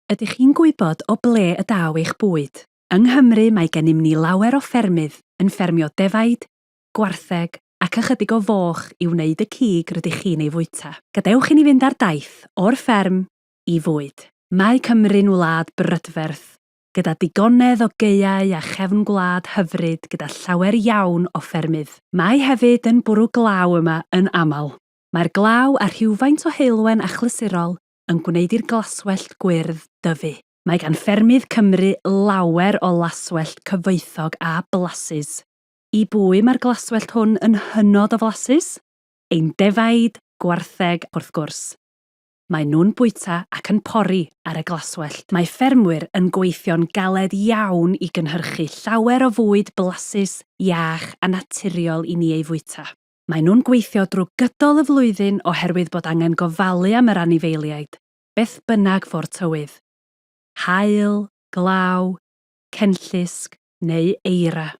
Ydych chi'n gwybod o ble y daw eich bwyd? Yng Nghymru mae gennym ni lawer o ffermydd yn ffermio defaid, gwartheg ac ychydig o foch i wneud y cig rydych chi'n ei fwyta. Gadewch i ni fynd ar daith o'r fferm i fwyd. Mae Cymru'n wlad brydferth, gyda digonedd o gaeau a chefn gwlad hyfryd gyda llawer iawn o ffermydd. Mae hefyd yn bwrw glaw yma yn aml. Mae'r glaw a rhywfaint o heulwen achlysurol yn gwneud i'r glaswellt gwyrdd dyfu. Mae gan ffermydd Cymru lawer o laswellt cyfoethog a blasus. I bwy mae'r glaswellt hwn yn hynod o flasus? Ein defaid, gwartheg wrth gwrs. Mae nhw'n bwyta ac yn pori ar y glaswellt. Mae ffermwyr yn gweithio'n galed iawn i gynhyrchu llawer o fwyd blasus, iach a naturiol i ni ei fwyta. Mae nhw'n gweithio drwy gydol y flwyddyn oherwydd bod angen gofalu am yr anifeiliaid, beth bynnag ffordd tywydd. Haul, glaw, cenllysg neu eira.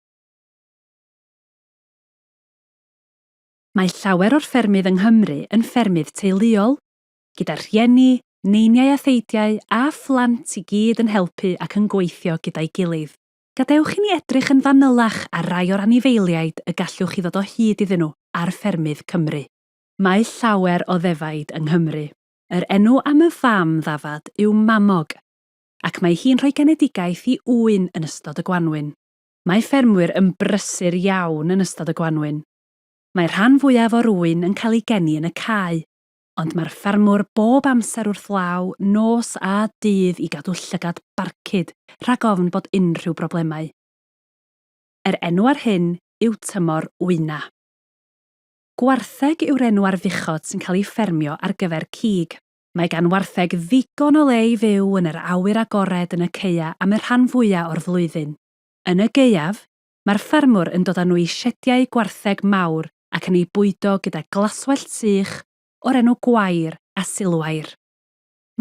Mae llawer o'r ffermydd yng Nghymru yn ffermydd teuluol, gyda rhieni, neiniau a theidiau a phlant i gyd yn helpu ac yn gweithio gyda'i gilydd. Gadewch i ni edrych yn fanylach ar rai o'r anifeiliaid y gallwch chi ddod o hyd iddyn nhw ar ffermydd Cymru. Mae llawer o ddefaid yng Nghymru. Yr enw am y fam ddafad yw mamog, ac mae hi'n rhoi genedigaeth i ŵyn yn ystod y Gwanwyn. Mae ffermwyr yn brysur iawn yn ystod y Gwanwyn. Mae'r rhan fwyaf o'r ŵyn yn cael ei geni yn y cae, ond mae'r ffermwr bob amser wrth law, nos a dydd i gadw llygad barcud rhag ofn bod unrhyw broblemau. Yr enw ar hyn yw tymor wyna. Gwartheg yw'r enw ar fuchod sy'n cael ei ffermio ar gyfer cig. Mae gan wartheg ddigon o le i fyw yn yr awyr agored yn y caea am y rhan fwyaf o'r flwyddyn. Yn y gaeaf, mae'r ffermwr yn dod â nhw i siediau gwartheg mawr ac yn ei bwydo gyda glaswellt sych o'r enw gwair a silwair.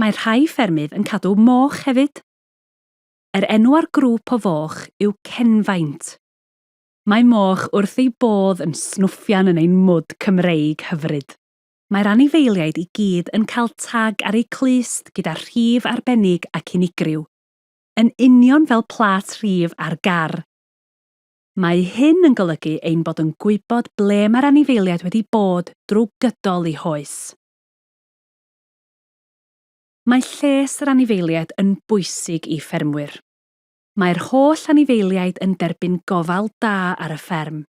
Mae rhai ffermydd yn cadw moch hefyd. Yr enw ar grŵp o foch yw cenfaint. Mae moch wrth ei bodd yn snwffian yn ein mwd Cymreig hyfryd. Mae'r anifeiliaid i gyd yn cael tag ar eu clust gyda rhif arbennig ac unigryw, yn union fel plat rhif ar gar. Mae hyn yn golygu ein bod yn gwybod ble mae'r anifeiliaid wedi bod drwy gydol ei hoes. Mae lles yr anifeiliaid yn bwysig i ffermwyr. Mae'r holl anifeiliaid yn derbyn gofal da ar y fferm,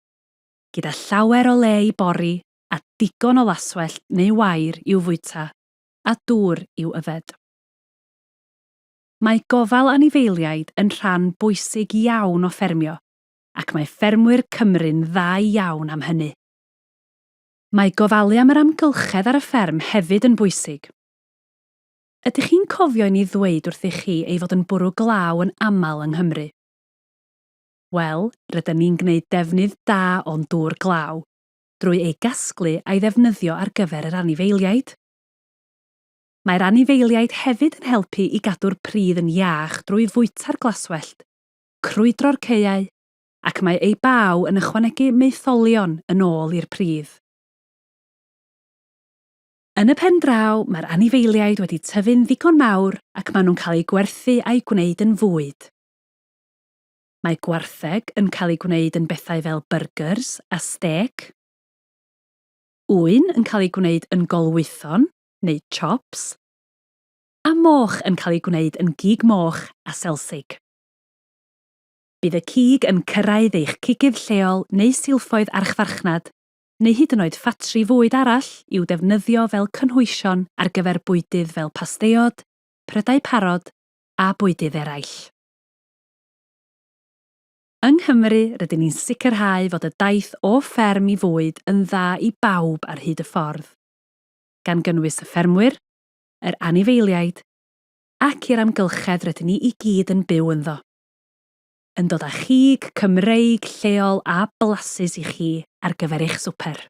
gyda llawer o le i bori a digon o laswellt neu wair i'w fwyta, a dŵr i'w yfed. Mae gofal anifeiliaid yn rhan bwysig iawn o ffermio, ac mae ffermwyr Cymru'n dda iawn am hynny. Mae gofalu am yr amgylchedd ar y fferm hefyd yn bwysig. Ydych chi'n cofio i ni ddweud wrthych chi ei fod yn bwrw glaw yn aml yng Nghymru? Wel, rydyn ni'n gwneud defnydd da o'n dŵr glaw, drwy ei gasglu a'i ddefnyddio ar gyfer yr anifeiliaid. Mae'r anifeiliaid hefyd yn helpu i gadw'r pridd yn iach drwy fwyta'r glaswellt, crwydro'r caeau, ac mae ei baw yn ychwanegu maetholion yn ôl i'r pridd. Yn y pen draw, mae'r anifeiliaid wedi tyfu'n ddigon mawr ac maen nhw'n cael ei gwerthu a'i gwneud yn fwyd. Mae gwartheg yn cael ei gwneud yn bethau fel burgers a stêc. Ŵyn yn cael ei gwneud yn golwython neu chops. A moch yn cael ei gwneud yn gig moch a selsig. Bydd y cig yn cyrraedd eich cigydd lleol neu silffoedd archfarchnad, neu hyd yn oed ffatri fwyd arall i'w defnyddio fel cynhwysion ar gyfer bwydydd fel pasteod, prydau parod a bwydydd eraill. Yng Nghymru rydyn ni'n sicrhau fod y daith o fferm i fwyd yn dda i bawb ar hyd y ffordd, gan gynnwys y ffermwyr, yr anifeiliaid, ac i'r amgylchedd rydyn ni i gyd yn byw ynddo. Yn dod â chig Cymreig, lleol a blasus i chi ar gyfer eich swper.